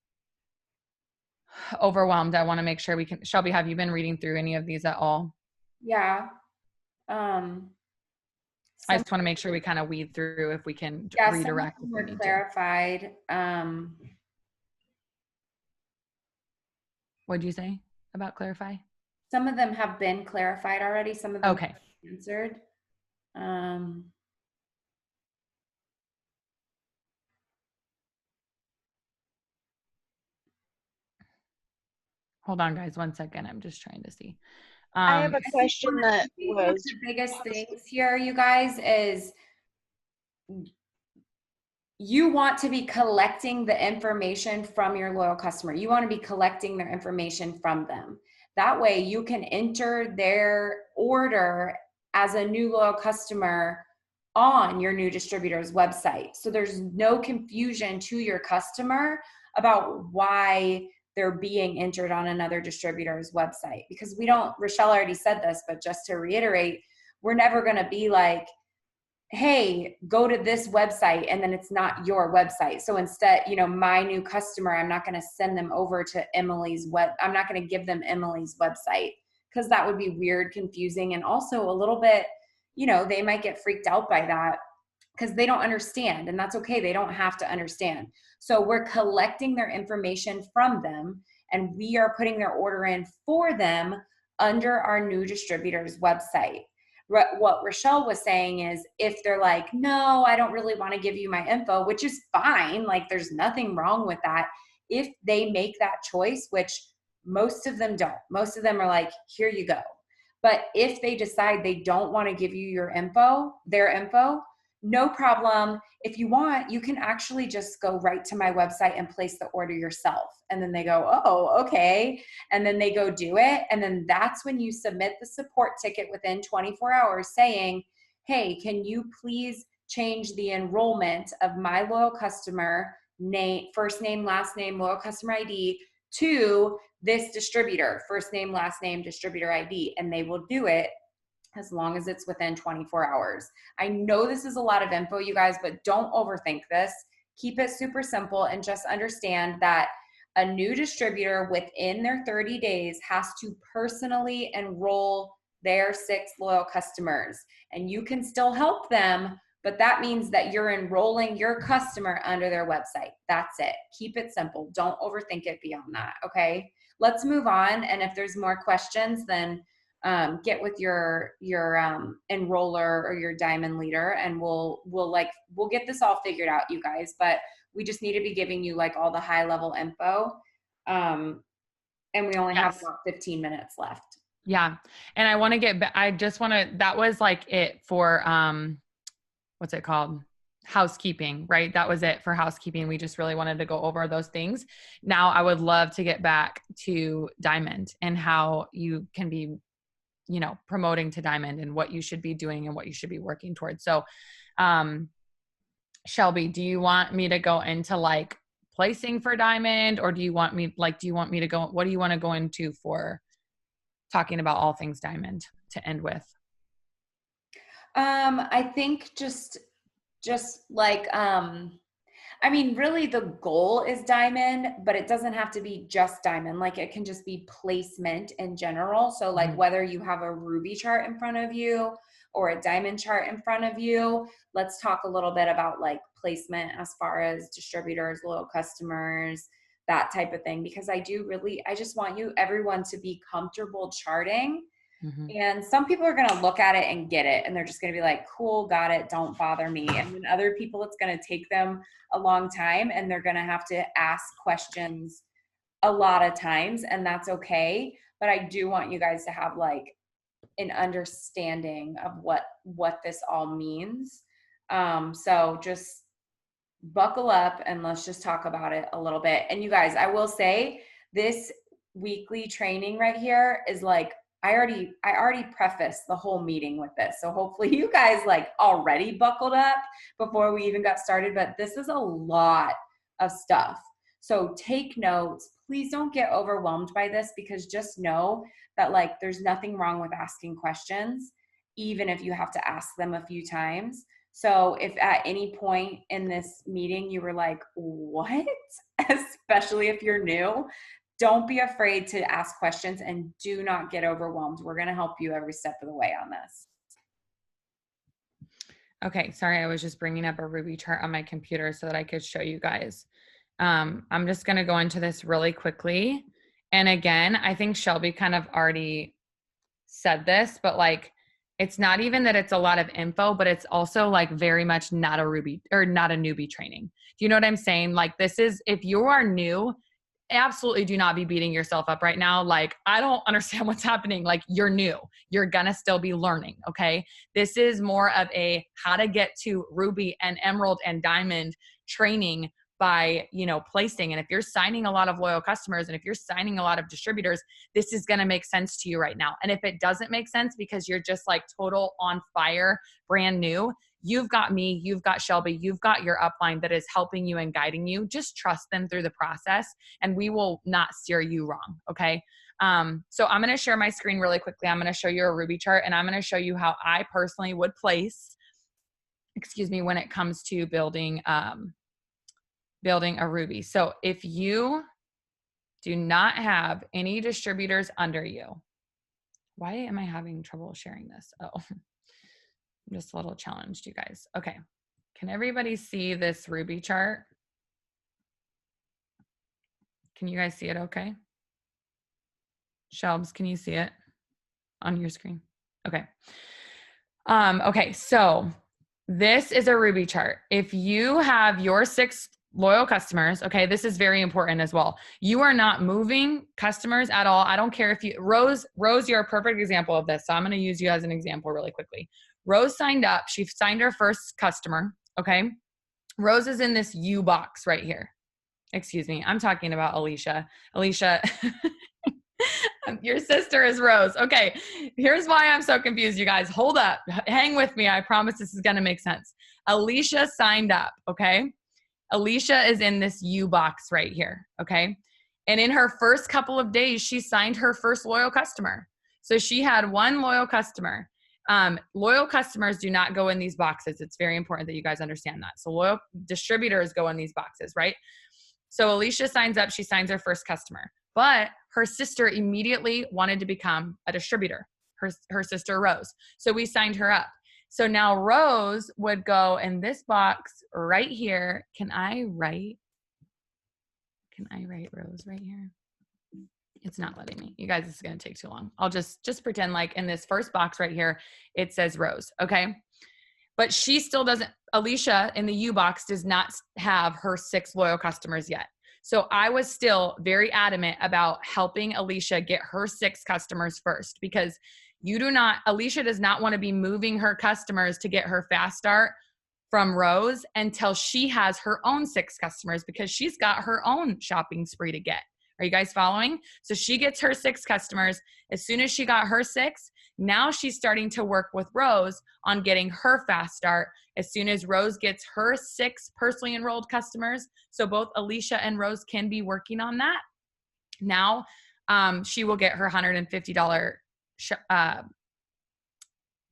overwhelmed. I want to make sure we can, Shelby, have you been reading through any of these at all? Yeah. I just want to make sure we kind of weed through if we can redirect. Some of them were clarified. What did you say about clarify? Some of them have been clarified already. Some of them okay. have been answered. Hold on, guys. 1 second. I'm just trying to see. I have a question that was one of the biggest things here, you guys, is you want to be collecting the information from your loyal customer. You want to be collecting their information from them. That way you can enter their order as a new loyal customer on your new distributor's website. So there's no confusion to your customer about why they're being entered on another distributor's website. Because we don't, Rochelle already said this, but just to reiterate, we're never going to be like, hey, go to this website, and then it's not your website. So instead, my new customer, I'm not going to send them over to Emily's I'm not going to give them Emily's website because that would be weird, confusing, and also a little bit, they might get freaked out by that because they don't understand, and that's okay. They don't have to understand. So we're collecting their information from them, and we are putting their order in for them under our new distributor's website. What Rochelle was saying is if they're like, no, I don't really want to give you my info, which is fine. Like there's nothing wrong with that. If they make that choice, which most of them don't, most of them are like, here you go. But if they decide they don't want to give you their info, no problem. If you want, you can actually just go right to my website and place the order yourself. And then they go, oh, okay. And then they go do it. And then that's when you submit the support ticket within 24 hours saying, hey, can you please change the enrollment of my loyal customer name, first name, last name, loyal customer ID to this distributor, first name, last name, distributor ID. And they will do it as long as it's within 24 hours. I know this is a lot of info, you guys, but don't overthink this. Keep it super simple and just understand that a new distributor within their 30 days has to personally enroll their 6 loyal customers. And you can still help them but that means that you're enrolling your customer under their website. That's it. Keep it simple. Don't overthink it beyond that. Okay. Let's move on. And if there's more questions, then get with your enroller or your diamond leader, and we'll get this all figured out, you guys. But we just need to be giving you like all the high level info. And we only have about 15 minutes left. Yeah. And I want to get back. That was like it for, what's it called? Housekeeping, right? That was it for housekeeping. We just really wanted to go over those things. Now I would love to get back to Diamond and how you can be, promoting to Diamond and what you should be doing and what you should be working towards. So, Shelby, do you want me to go into like placing for Diamond, or do you want me to go, what do you want to go into for talking about all things Diamond to end with? I think just like, really the goal is Diamond, but it doesn't have to be just Diamond. Like it can just be placement in general. So like whether you have a Ruby chart in front of you or a Diamond chart in front of you, let's talk a little bit about like placement as far as distributors, loyal customers, that type of thing, because I just want everyone to be comfortable charting. Mm-hmm. And some people are going to look at it and get it, and they're just going to be like, cool, got it, don't bother me. And then other people, it's going to take them a long time, and they're going to have to ask questions a lot of times, and that's okay. But I do want you guys to have like an understanding of what this all means. So just buckle up and let's just talk about it a little bit. And you guys, I will say this weekly training right here is like, I already prefaced the whole meeting with this. So hopefully you guys like already buckled up before we even got started, but this is a lot of stuff. So take notes. Please don't get overwhelmed by this, because just know that like there's nothing wrong with asking questions, even if you have to ask them a few times. So if at any point in this meeting you were like, what? Especially if you're new, don't be afraid to ask questions and do not get overwhelmed. We're going to help you every step of the way on this. Okay. Sorry. I was just bringing up a Ruby chart on my computer so that I could show you guys. I'm just going to go into this really quickly. And again, I think Shelby kind of already said this, but like, it's not even that it's a lot of info, but it's also like very much not a Ruby or not a newbie training. Do you know what I'm saying? Like this is, if you are new, absolutely do not be beating yourself up right now. Like, I don't understand what's happening. Like you're new, you're going to still be learning. Okay. This is more of a how to get to Ruby and Emerald and Diamond training by, placing. And if you're signing a lot of loyal customers and if you're signing a lot of distributors, this is going to make sense to you right now. And if it doesn't make sense because you're just like total on fire, brand new, you've got me, you've got Shelby, you've got your upline that is helping you and guiding you. Just trust them through the process and we will not steer you wrong. Okay. So I'm going to share my screen really quickly. I'm going to show you a Ruby chart and I'm going to show you how I personally would place, when it comes to building a Ruby. So if you do not have any distributors under you, why am I having trouble sharing this? Oh, I'm just a little challenged, you guys. Okay. Can everybody see this Ruby chart? Can you guys see it okay? Shelbs, can you see it on your screen? Okay. Okay. So this is a Ruby chart. If you have your 6 loyal customers, okay, this is very important as well. You are not moving customers at all. I don't care if you, Rose, you're a perfect example of this. So I'm going to use you as an example really quickly. Rose signed up. She signed her first customer, okay? Rose is in this U box right here. Excuse me. I'm talking about Alicia. Alicia, your sister is Rose. Okay, here's why I'm so confused, you guys. Hold up. Hang with me. I promise this is going to make sense. Alicia signed up, okay? Alicia is in this U box right here, okay? And in her first couple of days, she signed her first loyal customer. So she had 1 loyal customer. Loyal customers do not go in these boxes. It's very important that you guys understand that. So loyal distributors go in these boxes, right? So Alicia signs up. She signs her first customer. But her sister immediately wanted to become a distributor, her sister Rose. So we signed her up. So now Rose would go in this box right here. Can I write Rose right here? It's not letting me. You guys, this is going to take too long. I'll just pretend like in this first box right here, it says Rose, okay? But she still doesn't, Alicia in the U box does not have her 6 loyal customers yet. So I was still very adamant about helping Alicia get her 6 customers first, because Alicia does not want to be moving her customers to get her fast start from Rose until she has her own 6 customers, because she's got her own shopping spree to get. Are you guys following? So she gets her 6 customers. As soon as she got her 6, now she's starting to work with Rose on getting her fast start. As soon as Rose gets her 6 personally enrolled customers, so both Alicia and Rose can be working on that. Now she will get her $150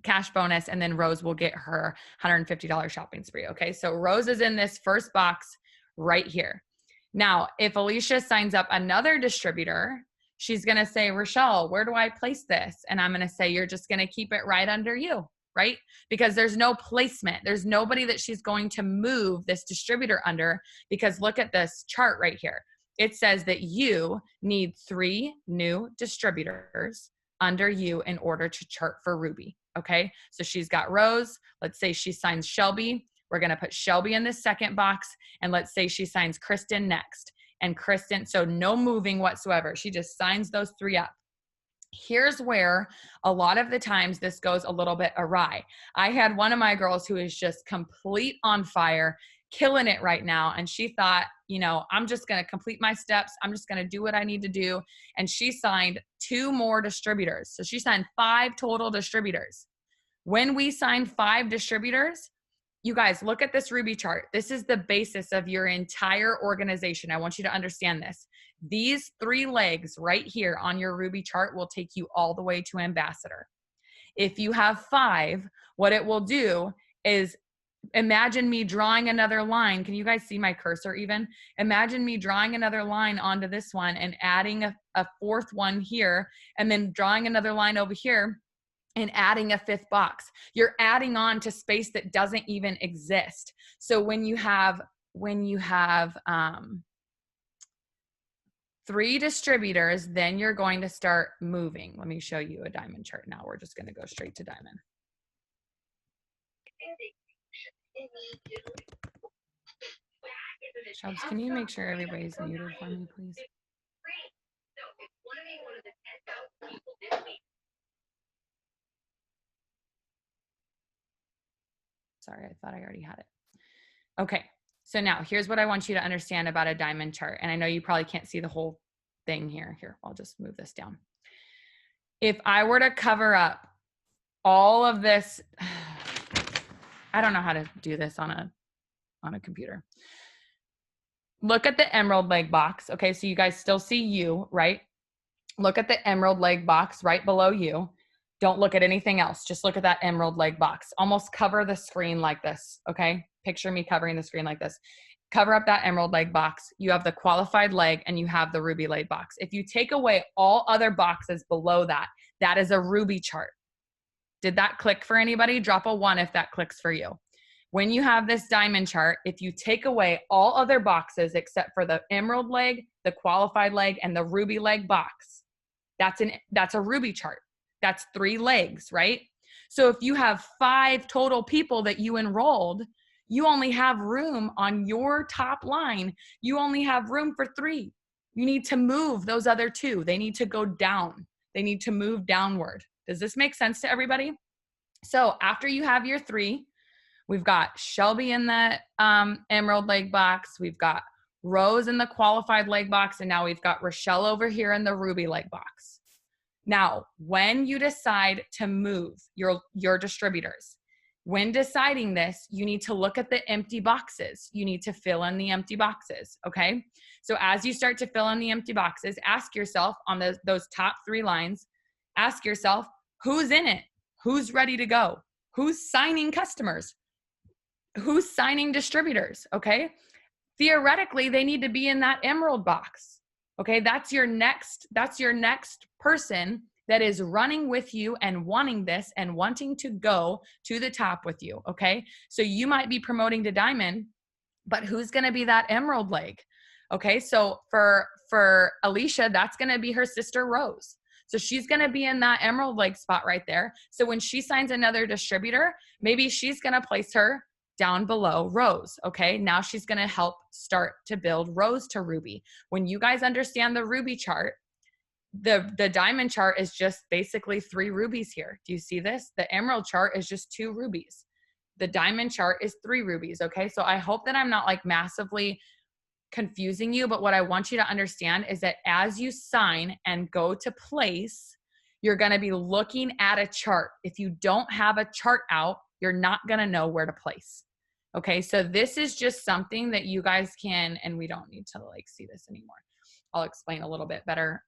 cash bonus, and then Rose will get her $150 shopping spree. Okay, so Rose is in this first box right here. Now, if Alicia signs up another distributor, she's going to say, Rochelle, where do I place this? And I'm going to say, you're just going to keep it right under you, right? Because there's no placement. There's nobody that she's going to move this distributor under, because look at this chart right here. It says that you need 3 new distributors under you in order to chart for Ruby. Okay, so she's got Rose. Let's say she signs Shelby. We're going to put Shelby in this second box. And let's say she signs Kristen next. And Kristen, so no moving whatsoever. She just signs those 3 up. Here's where a lot of the times this goes a little bit awry. I had one of my girls who is just complete on fire, killing it right now. And she thought, I'm just going to complete my steps. I'm just going to do what I need to do. And she signed 2 more distributors. So she signed 5 total distributors. When we sign 5 distributors, you guys, look at this Ruby chart. This is the basis of your entire organization. I want you to understand this. These 3 legs right here on your Ruby chart will take you all the way to ambassador. If you have 5, what it will do is, imagine me drawing another line. Can you guys see my cursor even? Imagine me drawing another line onto this one and adding a 4th one here, and then drawing another line over here and adding a 5th box. You're adding on to space that doesn't even exist. So when you have 3 distributors, then you're going to start moving. Let me show you a diamond chart now. We're just going to go straight to diamond. Chubbs, can you make sure everybody's muted for me, please? Sorry, I thought I already had it. Okay, so now here's what I want you to understand about a diamond chart. And I know you probably can't see the whole thing here. Here, I'll just move this down. If I were to cover up all of this, I don't know how to do this on a computer. Look at the emerald leg box. Okay, so you guys still see you, right? Look at the emerald leg box right below you. Don't look at anything else. Just look at that emerald leg box. Almost cover the screen like this, okay? Picture me covering the screen like this. Cover up that emerald leg box. You have the qualified leg and you have the ruby leg box. If you take away all other boxes below that, that is a ruby chart. Did that click for anybody? Drop a 1 if that clicks for you. When you have this diamond chart, if you take away all other boxes except for the emerald leg, the qualified leg, and the ruby leg box, that's a ruby chart. That's 3 legs, right? So if you have 5 total people that you enrolled, you only have room on your top line. You only have room for 3. You need to move those other 2. They need to go down. They need to move downward. Does this make sense to everybody? So after you have your 3, we've got Shelby in the emerald leg box. We've got Rose in the qualified leg box. And now we've got Rochelle over here in the ruby leg box. Now, when you decide to move your distributors, when deciding this, you need to look at the empty boxes. You need to fill in the empty boxes, okay? So as you start to fill in the empty boxes, ask yourself on those top 3 lines, ask yourself, who's in it? Who's ready to go? Who's signing customers? Who's signing distributors, okay? Theoretically, they need to be in that emerald box, okay? That's your next person that is running with you and wanting this and wanting to go to the top with you. Okay. So you might be promoting to diamond, but who's going to be that emerald leg? Okay. So for Alicia, that's going to be her sister Rose. So she's going to be in that emerald leg spot right there. So when she signs another distributor, maybe she's going to place her down below Rose. Okay. Now she's going to help start to build Rose to Ruby. When you guys understand the Ruby chart, the diamond chart is just basically 3 rubies here. Do you see this? The emerald chart is just 2 rubies. The diamond chart is 3 rubies. Okay. So I hope that I'm not like massively confusing you, but what I want you to understand is that as you sign and go to place, you're going to be looking at a chart. If you don't have a chart out, you're not going to know where to place. Okay. So this is just something that you guys can, and we don't need to like see this anymore. I'll explain a little bit better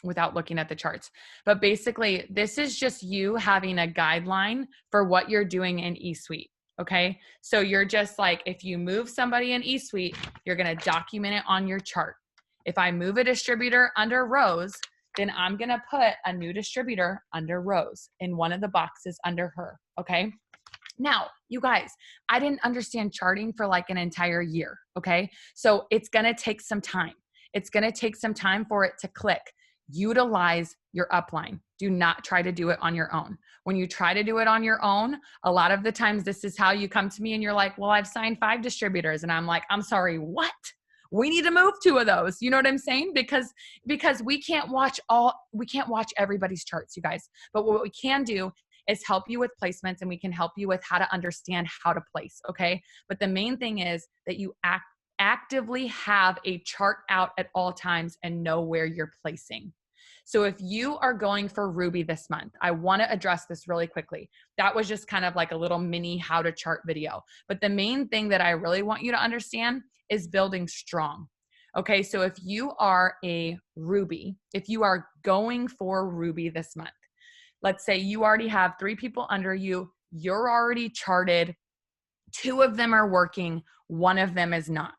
without looking at the charts. But basically, this is just you having a guideline for what you're doing in eSuite. Okay. So you're just like, if you move somebody in eSuite, you're going to document it on your chart. If I move a distributor under Rose, then I'm going to put a new distributor under Rose in one of the boxes under her. Okay. Now, you guys, I didn't understand charting for like an entire year. Okay. So it's going to take some time. It's going to take some time for it to click. Utilize your upline. Do not try to do it on your own. When you try to do it on your own, a lot of the times this is how you come to me and you're like, well, I've signed 5 distributors. And I'm like, I'm sorry, what? We need to move 2 of those. You know what I'm saying? Because we can't watch everybody's charts, you guys. But what we can do is help you with placements, and we can help you with how to understand how to place. Okay. But the main thing is that you actively have a chart out at all times and know where you're placing. So if you are going for Ruby this month, I want to address this really quickly. That was just kind of like a little mini how to chart video. But the main thing that I really want you to understand is building strong. Okay, so if you are a Ruby, if you are going for Ruby this month, let's say you already have 3 people under you, you're already charted, 2 of them are working, 1 of them is not.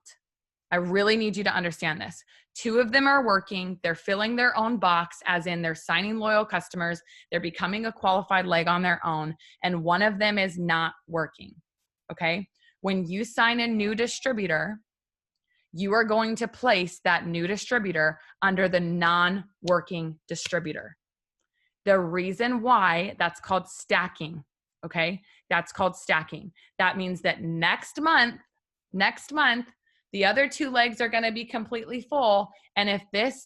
I really need you to understand this. 2 of them are working. They're filling their own box, as in they're signing loyal customers. They're becoming a qualified leg on their own. And 1 of them is not working. Okay. When you sign a new distributor, you are going to place that new distributor under the non-working distributor. The reason why, that's called stacking. Okay. That's called stacking. That means that next month, the other 2 legs are going to be completely full. And if this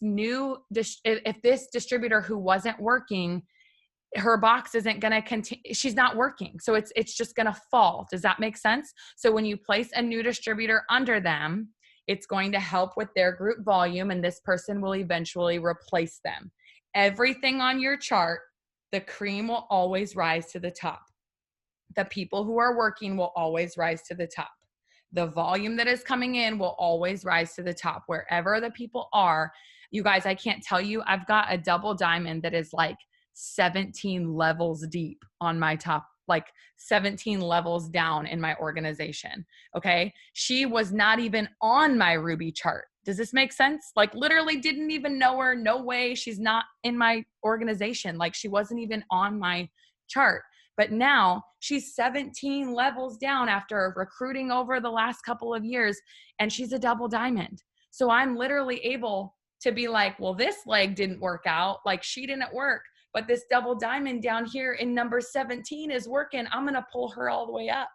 distributor who wasn't working, her box isn't going to continue, she's not working. So it's just going to fall. Does that make sense? So when you place a new distributor under them, it's going to help with their group volume, and this person will eventually replace them. Everything on your chart, the cream will always rise to the top. The people who are working will always rise to the top. The volume that is coming in will always rise to the top. Wherever the people are, you guys, I can't tell you, I've got a double diamond that is like 17 levels deep on my top, like 17 levels down in my organization. Okay. She was not even on my Ruby chart. Does this make sense? Like literally didn't even know her. No way. She's not in my organization. Like she wasn't even on my chart. But now she's 17 levels down after recruiting over the last couple of years, and she's a double diamond. So I'm literally able to be like, well, this leg didn't work out. Like she didn't work, but this double diamond down here in number 17 is working. I'm going to pull her all the way up.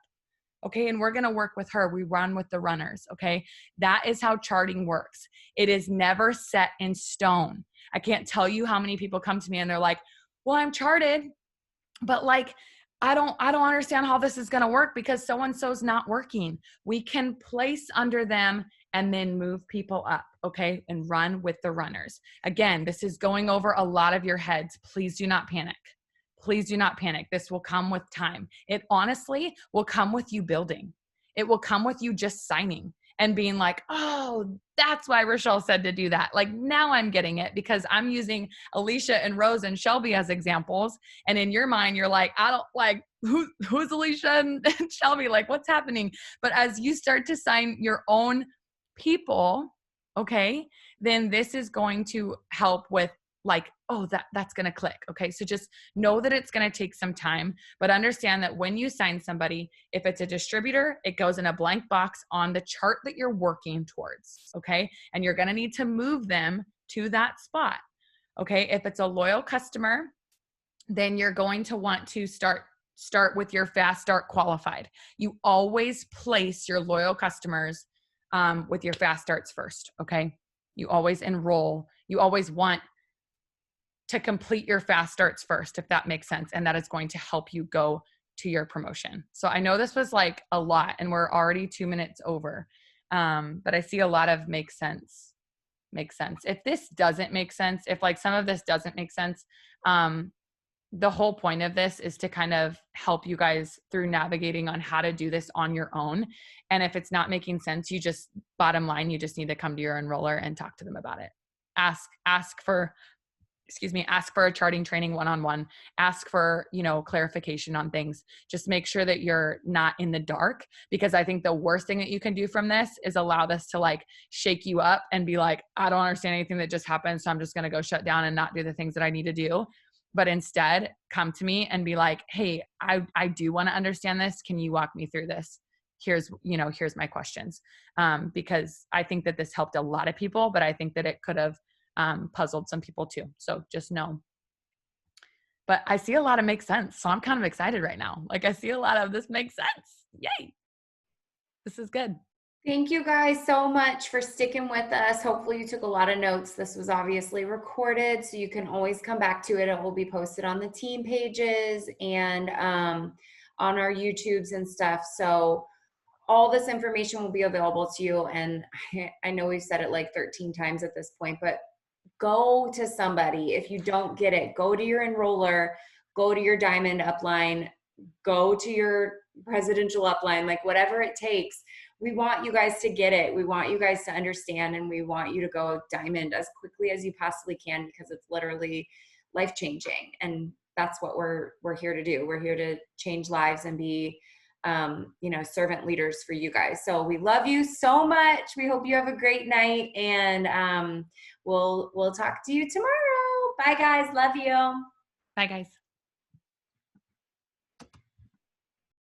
Okay. And we're going to work with her. We run with the runners. Okay. That is how charting works. It is never set in stone. I can't tell you how many people come to me and they're like, well, I'm charted, but like, I don't understand how this is going to work because so-and-so's not working. We can place under them and then move people up. Okay. And run with the runners. Again, this is going over a lot of your heads. Please do not panic. Please do not panic. This will come with time. It honestly will come with you building. It will come with you just signing and being like, oh, that's why Rochelle said to do that. Like now I'm getting it because I'm using Alicia and Rose and Shelby as examples. And in your mind, you're like, I don't like, who's Alicia and Shelby? Like what's happening? But as you start to sign your own people, okay, then this is going to help with like, oh, that's going to click. Okay. So just know that it's going to take some time, but understand that when you sign somebody, if it's a distributor, it goes in a blank box on the chart that you're working towards. Okay. And you're going to need to move them to that spot. Okay. If it's a loyal customer, then you're going to want to start with your fast start qualified. You always place your loyal customers with your fast starts first. Okay. You always enroll. You always want to complete your fast starts first, if that makes sense. And that is going to help you go to your promotion. So I know this was like a lot and we're already 2 minutes over. But I see a lot of makes sense. If this doesn't make sense, if like some of this doesn't make sense, the whole point of this is to kind of help you guys through navigating on how to do this on your own. And if it's not making sense, you just, bottom line, you just need to come to your enroller and talk to them about it. Ask for a charting training one-on-one, ask for, clarification on things. Just make sure that you're not in the dark, because I think the worst thing that you can do from this is allow this to like shake you up and be like, I don't understand anything that just happened, so I'm just going to go shut down and not do the things that I need to do. But instead come to me and be like, hey, I do want to understand this. Can you walk me through this? Here's my questions. Because I think that this helped a lot of people, but I think that it could have puzzled some people too. So just know. But I see a lot of makes sense. So I'm kind of excited right now. Like I see a lot of this makes sense. Yay. This is good. Thank you guys so much for sticking with us. Hopefully you took a lot of notes. This was obviously recorded, so you can always come back to it. It will be posted on the team pages and on our YouTubes and stuff. So all this information will be available to you. And I know we've said it like 13 times at this point, but go to somebody. If you don't get it, go to your enroller, go to your diamond upline, go to your presidential upline, like whatever it takes. We want you guys to get it. We want you guys to understand, and we want you to go diamond as quickly as you possibly can, because it's literally life-changing. And that's what we're here to do. We're here to change lives and be, servant leaders for you guys. So we love you so much. We hope you have a great night, and we'll talk to you tomorrow. Bye guys. Love you. Bye guys.